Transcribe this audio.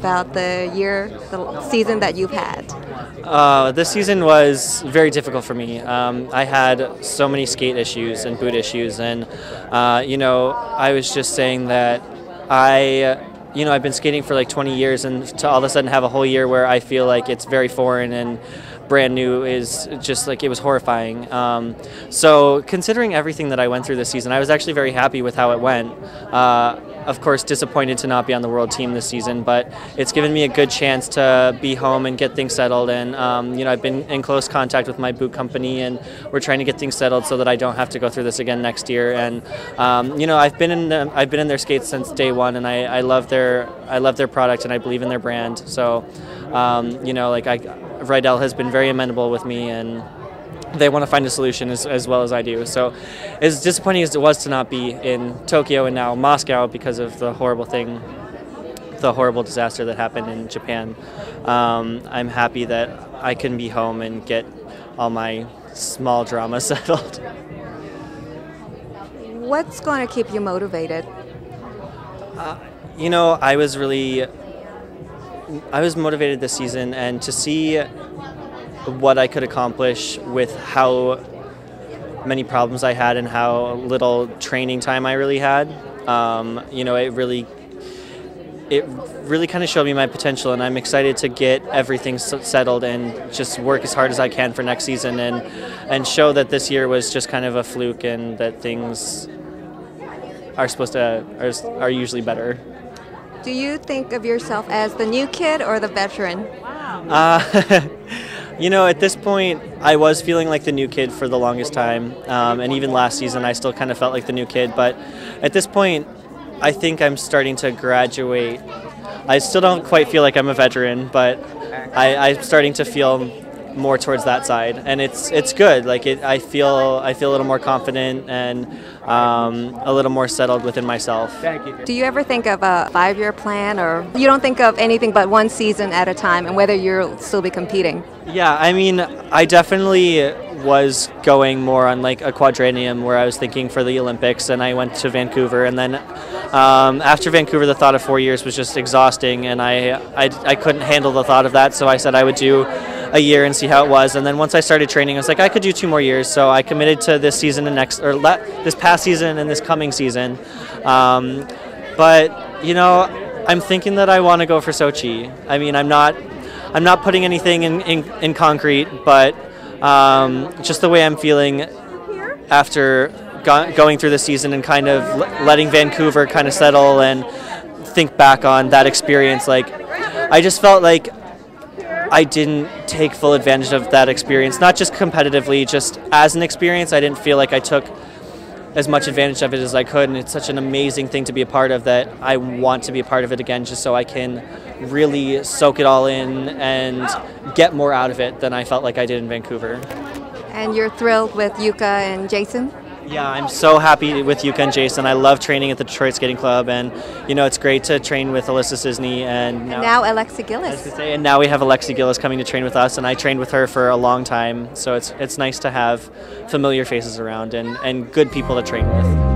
about the season that you've had? This season was very difficult for me. I had so many skate issues and boot issues, and I was just saying that I've been skating for like 20 years, and to all of a sudden have a whole year where I feel like it's very foreign and brand new is just like, it was horrifying. So considering everything that I went through this season, I was actually very happy with how it went. Of course, disappointed to not be on the world team this season, but it's given me a good chance to be home and get things settled. And I've been in close contact with my boot company, and we're trying to get things settled so that I don't have to go through this again next year. And I've been in their skates since day one, and I love their product, and I believe in their brand. So Rydell has been very amenable with me, and they want to find a solution as well as I do. So as disappointing as it was to not be in Tokyo and now Moscow because of the horrible disaster that happened in Japan, I'm happy that I can be home and get all my small drama settled. What's going to keep you motivated? I was motivated this season, and to see what I could accomplish with how many problems I had and how little training time I really had. It really kind of showed me my potential, and I'm excited to get everything settled and just work as hard as I can for next season, and show that this year was just kind of a fluke, and that things are usually better. Do you think of yourself as the new kid or the veteran? At this point, I was feeling like the new kid for the longest time, and even last season I still kind of felt like the new kid, but at this point I think I'm starting to graduate. I still don't quite feel like I'm a veteran, but I'm starting to feel more towards that side, and it's good. I feel a little more confident and a little more settled within myself. Thank you. Do you ever think of a 5-year plan, or you don't think of anything but one season at a time, and whether you'll still be competing? Yeah, I definitely was going more on like a quadrennium, where I was thinking for the Olympics, and I went to Vancouver, and then after Vancouver the thought of 4 years was just exhausting, and I couldn't handle the thought of that, so I said I would do a year and see how it was. And then once I started training, I was like, I could do 2 more years, so I committed to this season and this past season and this coming season. But I'm thinking that I want to go for Sochi. I'm not putting anything in concrete, but just the way I'm feeling after going through the season and kind of letting Vancouver kind of settle and think back on that experience, I just felt like I didn't take full advantage of that experience, not just competitively, just as an experience. I didn't feel like I took as much advantage of it as I could, and it's such an amazing thing to be a part of that I want to be a part of it again, just so I can really soak it all in and get more out of it than I felt like I did in Vancouver. And you're thrilled with Yuka and Jason? Yeah, I'm so happy with Yuka and Jason. I love training at the Detroit Skating Club, and it's great to train with Alyssa Cisney, and now Alexi Gillis. And now we have Alexi Gillis coming to train with us, and I trained with her for a long time, so it's nice to have familiar faces around and good people to train with.